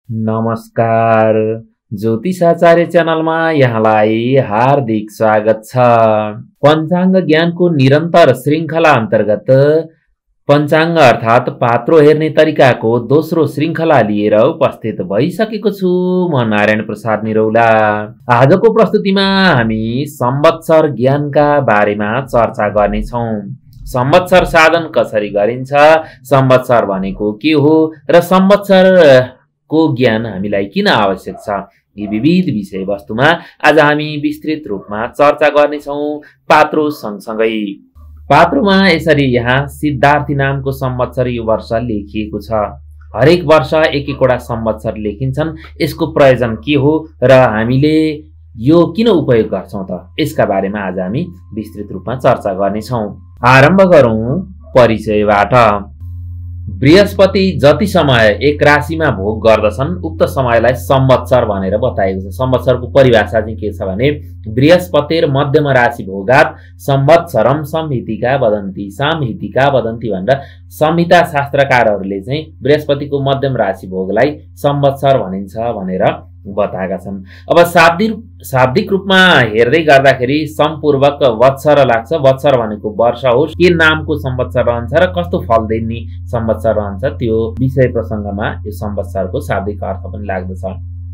नमस्कार। ज्योतिषाचार्य च्यानलमा यहाँलाई हार्दिक स्वागत छ। पञ्चाङ्ग ज्ञानको निरन्तर श्रृङ्खला अन्तर्गत पञ्चाङ्ग अर्थात् पात्रो हेर्ने तरिकाको दोस्रो श्रृङ्खला लिएर उपस्थित भइसकेको छु। म नारायण प्रसाद निरौला। आजको प्रस्तुतिमा हामी संवत्सर ज्ञानका बारेमा चर्चा गर्नेछौँ। संवत्सर साधन कसरी गरिन्छ, संवत्सर भनेको के हो र संवत्सरको ज्ञान हामीलाई किन आवश्यक छ, यी विविध विषयवस्तुमा आज हामी विस्तृत रूपमा चर्चा गर्नेछौँ। पात्रो सँगसँगै पात्रोमा यसरी यहाँ सिद्धार्थी नामको संवत्सर यो वर्ष लेखिएको छ। हरेक वर्ष एक एकवटा संवत्सर लेखिन्छन्। यसको प्रयोजन के हो र हामीले यो किन उपयोग गर्छौं त, यसका बारेमा आज हामी विस्तृत रूपमा चर्चा गर्नेछौँ। आरम्भ गरौँ परिचयबाट। बृहस्पति जति समय एक राशिमा भोग गर्दछन् उक्त समयलाई संवत्सर भनेर बताएको छ। संवत्सरको परिभाषा चाहिँ के छ भने बृहस्पतिर मध्यम राशि भोगात् संवत्सरम संहितिका वदन्ति। संहितिका वदन्ति भनेर संहिता शास्त्रकारहरूले चाहिँ बृहस्पतिको मध्यम राशि भोगलाई संवत्सर भनिन्छ भनेर बताएका छन्। अब शाब्दिक रूपमा हेर्दै गर्दाखेरि सम्पूर्वक वत्सर लाग्छ। वत्सर भनेको वर्ष हो। के नामको संवत्सर रहन्छ र कस्तो फल दिने संवत्सर रहन्छ त्यो विषय प्रसङ्गमा यो संवत्सरको शाब्दिक अर्थ पनि लाग्दछ।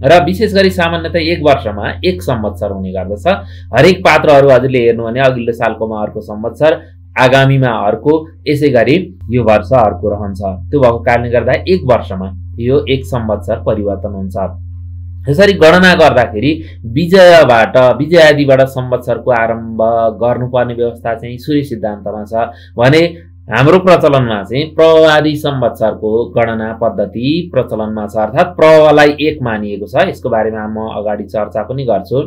र विशेष गरी सामान्यतः एक वर्षमा एक संवत्सर हुने गर्दछ। हरेक पात्रहरू हजुरले हेर्नु भने अघिल्लो सालकोमा अर्को संवत्सर, आगामीमा अर्को, यसै गरी यो वर्ष अर्को रहन्छ। त्यो भएको कारणले गर्दा एक वर्षमा यो एक संवत्सर परिवर्तन हुन्छ। यसरी गणना गर्दाखेरि विजयादिबाट संवत्सरको आरम्भ गर्नुपर्ने व्यवस्था चाहिँ सूर्य सिद्धान्तमा छ भने हाम्रो प्रचलनमा चाहिँ प्रवादी संवत्सरको गणना पद्धति प्रचलनमा छ। अर्थात् प्रवलाई एक मानिएको छ। यसको बारेमा म अगाडि चर्चा पनि गर्छु।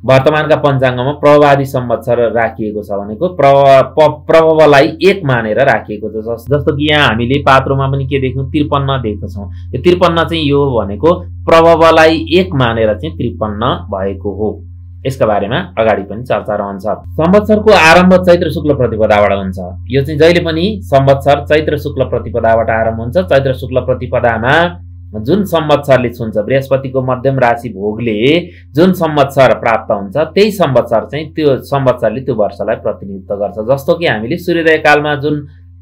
वर्तमानका पञ्चाङ्गमा प्रवादी संवत्सर राखिएको छ भनेको प्रभवलाई एक मानेर राखिएको छ। जस्तो कि यहाँ हामीले पात्रोमा पनि के देख्यौँ, 53 देख्दछौँ। यो 53 चाहिँ यो भनेको प्रभवलाई एक मानेर चाहिँ 53 भएको हो। यसका बारेमा अगाडि पनि चर्चा रहन्छ। संवत्सरको आरम्भ चैत्र शुक्ल प्रतिपदाबाट हुन्छ। यो चाहिँ जहिले पनि संवत्सर चैत्र शुक्ल प्रतिपदाबाट आरम्भ हुन्छ। चैत्र शुक्ल प्रतिपदामा जुन संवत्सरले छुन्छ, बृहस्पतिको मध्यम राशि भोगले जुन संवत्सर प्राप्त हुन्छ त्यही संवत्सर चाहिँ त्यो संवत्सरले त्यो वर्षलाई प्रतिनिधित्व गर्छ। जस्तो कि हामीले सूर्योदय कालमा जुन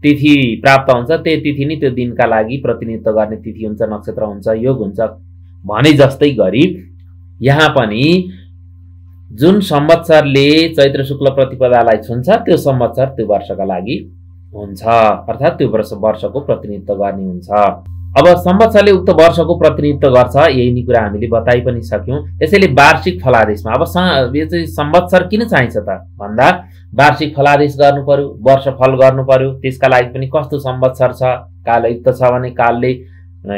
तिथि प्राप्त हुन्छ त्यही तिथि नै त्यो दिनका लागि प्रतिनिधित्व गर्ने तिथि हुन्छ, नक्षत्र हुन्छ, योग हुन्छ भने जस्तै गरी यहाँ पनि जुन संवत्सरले चैत्र शुक्ल प्रतिपदालाई छुन्छ त्यो संवत्सर त्यो वर्षका लागि हुन्छ। अर्थात् त्यो वर्षको प्रतिनिधित्व गर्ने हुन्छ। अब संवत्सरले उक्त वर्षको प्रतिनिधित्व गर्छ, यही नै कुरा हामीले बताइ पनि सक्यौं। यसैले वार्षिक फलादेशमा अब यो चाहिँ संवत्सर किन चाहिन्छ त भन्दा वार्षिक फलादेश गर्नु पर्यो, वर्षफल गर्नु पर्यो। त्यसका लागि पनि कस्तो संवत्सर छ, कालयुक्त छ भने कालले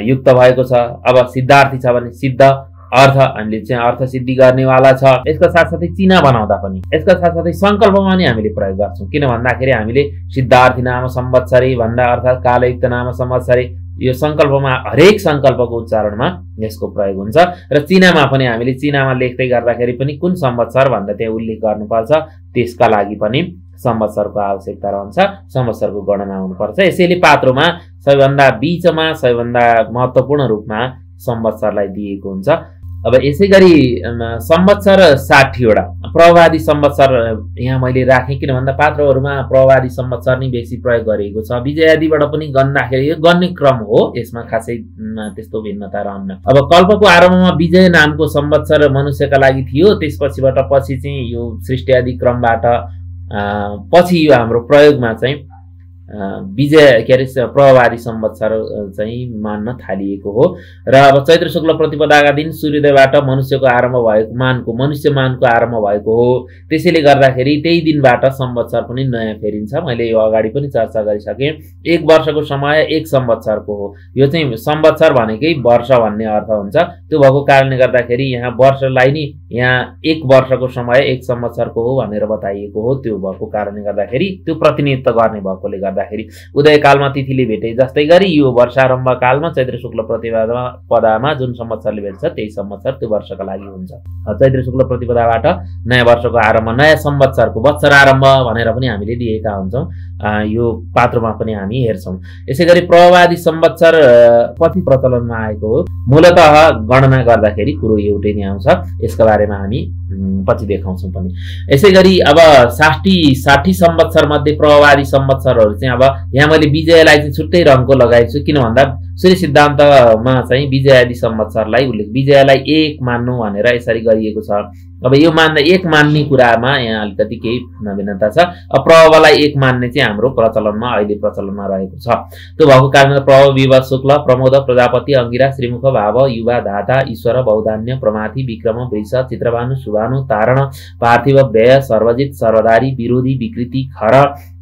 युक्त भएको छ, अब सिद्धार्थी छ भने सिद्ध, अर्थ हामीले चाहिँ अर्थ सिद्धि गर्नेवाला छ। यसका साथसाथै चिना बनाउँदा पनि, यसका साथसाथै संकल्पमा पनि हामीले प्रयोग गर्छौँ। किन भन्दाखेरि हामीले सिद्धार्थी नाम संवत्सरी भन्दा अर्थात् कालयुक्त नाम संवत्सरी यो संकल्पमा हरेक संकल्पको उच्चारणमा यसको प्रयोग हुन्छ। र चिनामा पनि हामीले चिनामा लेख्दै गर्दाखेरि पनि कुन संवत्सर भन्दा त्यहाँ उल्लेख गर्नुपर्छ। त्यसका लागि पनि संवत्सरको आवश्यकता रहन्छ, संवत्सरको गणना हुनुपर्छ। यसैले पात्रोमा सबैभन्दा बीचमा सबैभन्दा महत्त्वपूर्ण रूपमा संवत्सरलाई दिएको हुन्छ। अब यसै गरी संवत्सर 60वटा प्रवादी संवत्सर यहाँ मैले राखेँ। किन भन्दा पात्रहरूमा प्रवादी संवत्सर नै बेसी प्रयोग गरिएको छ। विजयादिबाट पनि गन्दाखेरि यो गन्ने क्रम हो, यसमा खासै त्यस्तो भिन्नता रहन्न। अब कल्पको आरम्भमा विजय नामको संवत्सर मनुष्यका लागि थियो। त्यसपछिबाट पछि चाहिँ यो सृष्टि आदि क्रमबाट पछि यो हाम्रो प्रयोगमा चाहिँ विजय के अरे प्रवादी संवत्सर चाहिँ मान्न थालिएको हो। र अब चैत्र शुक्ल प्रतिपदाका दिन सूर्योदयबाट मनुष्यको आरम्भ भएको मनुष्य मानको आरम्भ भएको हो। त्यसैले गर्दाखेरि त्यही दिनबाट संवत्सर पनि नयाँ फेरिन्छ। मैले यो अगाडि पनि चर्चा गरिसकेँ। एक वर्षको समय एक संवत्सरको हो। यो चाहिँ संवत्सर भनेकै वर्ष भन्ने अर्थ हुन्छ। त्यो भएको कारणले गर्दाखेरि यहाँ वर्षलाई नि यहाँ एक वर्षको समय एक संवत्सरको हो भनेर बताइएको हो। त्यो भएको कारणले गर्दाखेरि त्यो प्रतिनिधित्व गर्ने भएकोले गर्दा गर्दाखेरि उदयकालमा तिथिले भेटे जस्तै गरी यो वर्षारम्भ कालमा चैत्र शुक्ल प्रतिपदामा जुन संवत्सरले भेट्छ त्यही संवत्सर त्यो वर्षका लागि हुन्छ। चैत्र शुक्ल प्रतिपदाबाट नयाँ वर्षको आरम्भ, नयाँ संवत्सरको वत्सरारम्भ भनेर पनि हामीले दिएका हुन्छौँ। यो पात्रमा पनि हामी हेर्छौँ। यसै गरी प्रभावादि संवत्सर कति प्रचलनमा आएको हो, मूलतः गणना गर्दाखेरि कुरो एउटै नै आउँछ। यसका बारेमा हामी पछि देखाउँछौँ पनि। यसै गरी अब 60 संवत्सर मध्ये प्रभावादि संवत्सरहरू चाहिँ अब यहाँ मैले विजयलाई चाहिँ छुट्टै रङको लगाएको छु। किन भन्दा सूर्य सिद्धान्तमा चाहिँ विजयादि संवत्सरलाई विजयलाई 1 मान्नु भनेर यसरी गरिएको छ। अब यो एक मान्ने कुरामा यहाँ अलिकति केही भिन्नता छ। अब प्रभवलाई 1 मान्ने चाहिँ हाम्रो प्रचलनमा अहिले प्रचलनमा रहेको छ। त्यो भएको कारणले प्रभव, विभव, शुक्ल, प्रमोद, प्रजापति, अंगिरा, श्रीमुख, भाव, युवा, धाता, ईश्वर, बौधान्य, प्रमाथि, विक्रम, वृष, चित्रभानु, सुभानु, तारण, पार्थिव, व्यय, सर्वजित, सर्वधारी, विरोधी, विकृति, खर,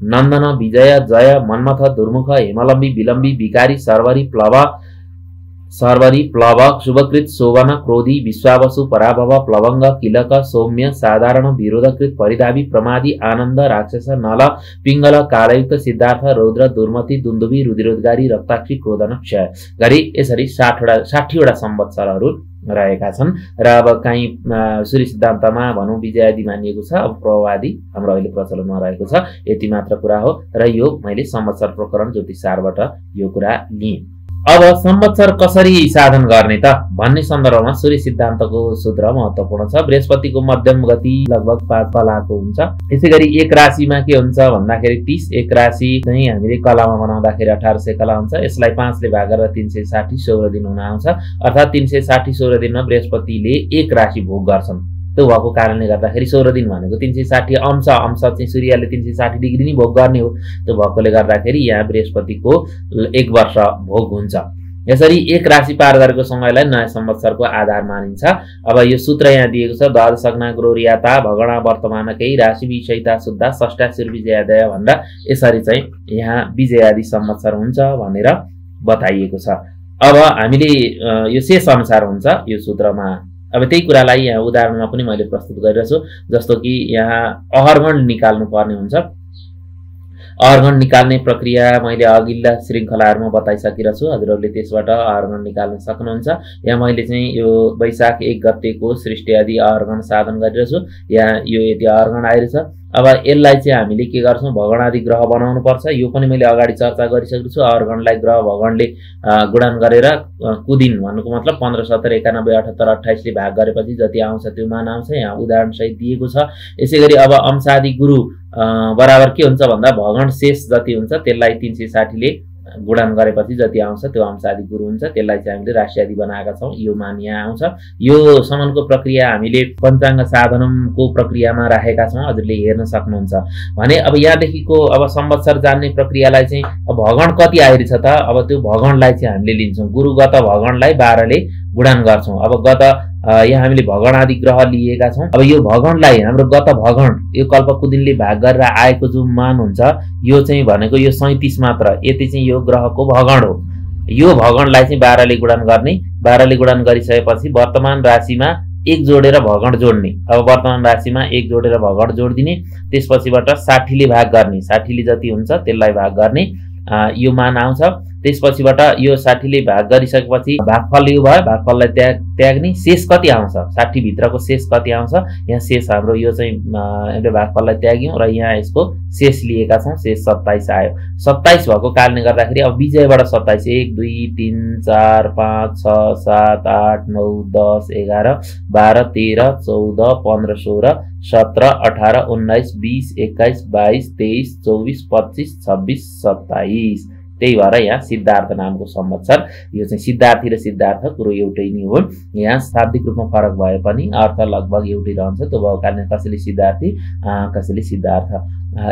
नन्दन, विजय, जय, मन्मथ, दुर्मुख, हेमलम्बी, विलम्बी, विकारी, सर्वरी, प्लवक, शुभकृत, शोभन, क्रोधी, विश्वावसु, पराभव, प्लवंग, किलक, सौम्य, साधारण, विरोधकृत, परिधावी, प्रमादी, आनंद, राक्षस, नल, पिंगल, कालयुक्त, सिद्धार्थ, रौद्र, दुर्मति, दुन्दुभी, रुधिरोद्गारी, रक्ताक्षी, क्रोधन, क्षय गरी यसरी 60वटा संवत्सरहरू रहेका छन्। र अब काहीँ सूर्य सिद्धान्तमा भनौँ विजयादि मानिएको छ। अब प्रभावादि हाम्रो अहिले प्रचलनमा रहेको छ। यति मात्र कुरा हो र यो मैले संवत्सर प्रकरण ज्योतिषशास्त्रबाट यो कुरा लिएँ। अब संवत्सर कसरी साधन गर्ने त भन्ने सन्दर्भमा सूर्य सिद्धान्तको सूत्र महत्त्वपूर्ण छ। बृहस्पतिको मध्यम गति लगभग 5 कलाको हुन्छ। यसै गरी एक राशिमा के हुन्छ भन्दाखेरि 30, एक राशि चाहिँ हामीले कलामा बनाउँदाखेरि 1800 कला हुन्छ। यसलाई 5 ले भाग गरेर 360 16 दिन हुन आउँछ। अर्थात् 360 16 दिनमा बृहस्पतिले एक राशि भोग गर्छन्। त्यो भएको कारणले गर्दाखेरि 16 दिन भनेको 360 अंश चाहिँ सूर्यले 360 डिग्री नै भोग गर्ने हो। त्यो भएकोले गर्दाखेरि यहाँ बृहस्पतिको 1 वर्ष भोग हुन्छ। यसरी एक राशि पार गरेको समयलाई नयाँ संवत्सरको आधार मानिन्छ। अब यो सूत्र यहाँ दिएको छ। द्वादशग्ना ग्रोरियाता भगणा वर्तमानकै राशि विषयता शुद्ध षष्ठा विजयादय भनेर यसरी चाहिँ यहाँ विजयादि संवत्सर हुन्छ भनेर बताइएको छ। अब हामीले यो शेष अनुसार हुन्छ यो सूत्रमा। अब त्यही कुरालाई यहाँ उदाहरणमा पनि मैले प्रस्तुत गरिरहेको छु। जस्तो कि यहाँ अहर्गण निकाल्नु पर्ने हुन्छ। अहर्गण निकाल्ने प्रक्रिया मैले अघिल्ला श्रृङ्खलाहरूमा बताइसकेको छु। हजुरहरूले त्यसबाट अहर्गण निकाल्न सक्नुहुन्छ। यहाँ मैले चाहिँ यो वैशाख 1 गतेको सृष्टि आदि अहर्गण साधन गरिरहेछु। यहाँ यो यति अहर्गण आइरहेछ। अब यसलाई चाहिँ हामीले के गर्छौँ, भगणादि ग्रह बनाउनु पर्छ। यो पनि मैले अगाडि चर्चा गरिसकेको छु। अहर्गणलाई ग्रह भगणले गुणन गरेर कुदिन भन्नुको मतलब 15 17 91 78 28 ले भाग गरेपछि जति आउँछ त्यो मान आउँछ। यहाँ उदाहरण सहित दिएको छ। यसै गरी अब अंशादि गुरु बराबर के हुन्छ भन्दा भगण शेष जति हुन्छ त्यसलाई 360 ले गुणन गरेपछि जति आउँछ त्यो अंशादि गुरु हुन्छ। त्यसलाई चाहिँ हामीले राशि आदि बनाएका छौँ। यो मान यहाँ आउँछ। यो समनको प्रक्रिया हामीले पञ्चाङ्ग साधनको प्रक्रियामा राखेका छौँ। हजुरले हेर्न सक्नुहुन्छ भने अब यहाँदेखिको अब संवत्सर जान्ने प्रक्रियालाई चाहिँ भगण कति आइरहेछ त अब त्यो भगणलाई चाहिँ हामीले लिन्छौँ। गुरुगत भगणलाई 12 ले गुणन गर्छौँ। अब गत यहाँ हामीले भगण आदि ग्रह लिएका छौँ। अब यो भगणलाई हाम्रो गत भगण यो कल्पकुदिनले भाग गरेर आएको जो मान हुन्छ यो चाहिँ भनेको यो 37 मात्र। यति चाहिँ यो ग्रहको भगण हो। यो भगणलाई चाहिँ 12 ले गुणन गर्ने। 12 ले गुणन गरिसकेपछि वर्तमान राशिमा 1 जोडेर भगण जोड्ने। अब वर्तमान राशिमा 1 जोडेर भगण जोडिदिने। त्यसपछिबाट 60 ले भाग गर्ने। 60 ले जति हुन्छ त्यसलाई भाग गर्ने यो मान आउँछ। त्यसपछिबाट यो 60 ले भाग गरिसकेपछि भागफल यो भयो। भागफललाई त्याग्ने। शेष कति आउँछ 60 भित्रको शेष कति आउँछ। यहाँ शेष हाम्रो यो चाहिँ हामीले भागफललाई त्याग्यौँ र यहाँ यसको शेष लिएका छौँ। शेष 27 आयो। 27 भएको कारणले गर्दाखेरि अब विजयबाट 27 1 2 3 4 5 6 7 8 9 10 11 12 13 14 15 16 17 18 19 20 21 22 23 24 25 26 27। त्यही भएर यहाँ सिद्धार्थ नामको संवत्सर। यो चाहिँ सिद्धार्थी र सिद्धार्थ कुरो एउटै नै हो। यहाँ शाब्दिक रूपमा फरक भए पनि अर्थ लगभग एउटै रहन्छ। त्यो भएको कारणले कसैले सिद्धार्थी कसैले सिद्धार्थ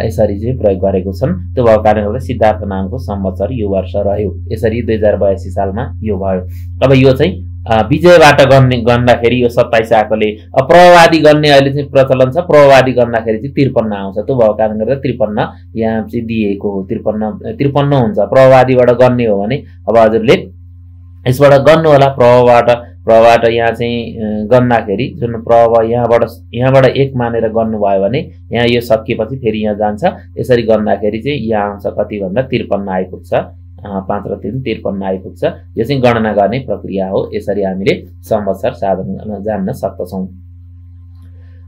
यसरी चाहिँ प्रयोग गरेको छन्। त्यो भएको कारणले गर्दा सिद्धार्थ नामको संवत्सर यो वर्ष रह्यो। यसरी 2082 सालमा यो भयो। अब यो चाहिँ विजयबाट गन्दाखेरि यो 27 आएकोले प्रभावादि गन्ने अहिले चाहिँ प्रचलन छ। प्रभावादि गन्दाखेरि चाहिँ 53 आउँछ। त्यो भएको कारणले गर्दा 53 यहाँ चाहिँ दिएको हो। 53 हुन्छ। प्रभावादिबाट गन्ने हो भने अब हजुरले यसबाट गर्नु होला। प्रबाट यहाँ चाहिँ गन्दाखेरि जुन प्रभ यहाँबाट 1 मानेर गर्नुभयो भने यहाँ यो सकिएपछि फेरि यहाँ जान्छ। यसरी गर्दाखेरि चाहिँ यहाँ आउँछ कति भन्दा 53 आइपुग्छ। 5 र 3 53 आइपुग्छ। यो चाहिँ गणना गर्ने प्रक्रिया हो। यसरी हामीले संवत्सर साधन जान्न सक्दछौँ।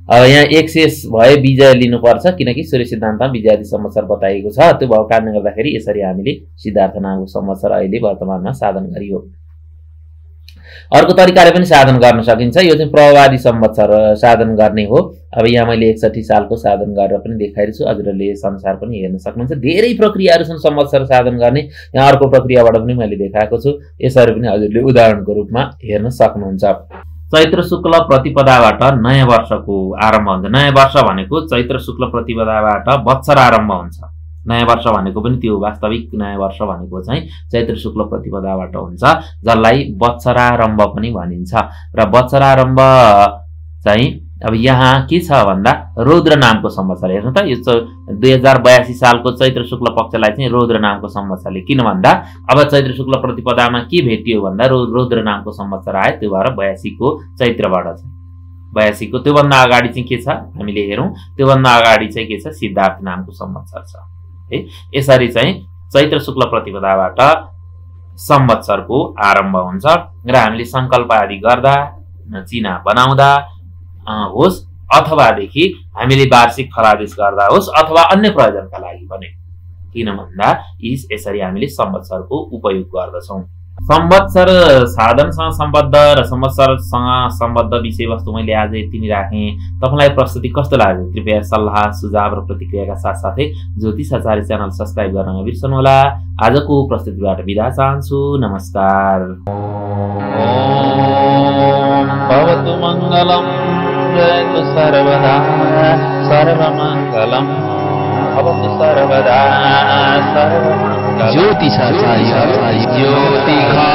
अब यहाँ 1 शेष भए विजय लिनुपर्छ किनकि सूर्य सिद्धान्तमा विजयादि संवत्सर बताइएको छ। त्यो भएको कारणले गर्दाखेरि यसरी हामीले सिद्धार्थ नामको संवत्सर अहिले वर्तमानमा साधन गरियो। अर्को तरिकाले पनि साधन गर्न सकिन्छ। यो चाहिँ प्रभावादि संवत्सर साधन गर्ने हो। अब यहाँ मैले 61 सालको साधन गरेर पनि देखाएको छु। हजुरहरूले यस अनुसार पनि हेर्न सक्नुहुन्छ। धेरै प्रक्रियाहरू छन् संवत्सर साधन गर्ने। यहाँ अर्को प्रक्रियाबाट पनि मैले देखाएको छु। यसरी पनि हजुरले उदाहरणको रूपमा हेर्न सक्नुहुन्छ। चैत्र शुक्ल प्रतिपदाबाट नयाँ वर्षको आरम्भ हुन्छ। नयाँ वर्ष भनेको चैत्र शुक्ल प्रतिपदाबाट वत्सर आरम्भ हुन्छ। नयाँ वर्ष भनेको पनि त्यो वास्तविक नयाँ वर्ष भनेको चाहिँ चैत्र शुक्ल प्रतिपदाबाट हुन्छ, जसलाई वत्सरारम्भ पनि भनिन्छ। र वत्सरारम्भ चाहिँ अब यहाँ के छ भन्दा रौद्र नामको संवत्सर। हेर्नु त, यो 2082 सालको चैत्र शुक्ल पक्षलाई चाहिँ रौद्र नामको संवत्सरले, किन भन्दा अब चैत्र शुक्ल प्रतिपदामा के भेटियो भन्दा रौद्र नामको संवत्सर आयो। त्यो भएर 82 को चैत्रबाट चाहिँ 82 को त्योभन्दा अगाडि चाहिँ के छ हामीले हेरौँ। त्योभन्दा अगाडि चाहिँ के छ, सिद्धार्थ नामको संवत्सर छ है। यसरी चाहिँ चैत्र शुक्ल प्रतिपदाबाट संवत्सरको आरम्भ हुन्छ र हामीले संकल्प आदि गर्दा, चिना बनाउँदा होस् अथवादेखि हामीले वार्षिक फलादेश गर्दा होस् अथवा अन्य प्रयोजनका लागि भने, किन भन्दा यसरी हामीले संवत्सरको उपयोग गर्दछौँ। संवत्सर साधनसँग सम्बद्ध र संवत्सरसँग सम्बद्ध विषयवस्तु मैले आज यति नै राखेँ। तपाईँलाई प्रस्तुति कस्तो लाग्यो? कृपया सल्लाह सुझाव र प्रतिक्रियाका साथसाथै ज्योतिष आचार्य च्यानल सब्स्क्राइब गर्न नबिर्सनुहोला। आजको प्रस्तुतिबाट बिदा चाहन्छु। नमस्कार। भवतु मङ्गलम् जयतु सर्वदा सर्वमङ्गलम् भवतु सर्वदा सर्वमङ्गलम्। ज्योतिषाचार्य ज्योतिषा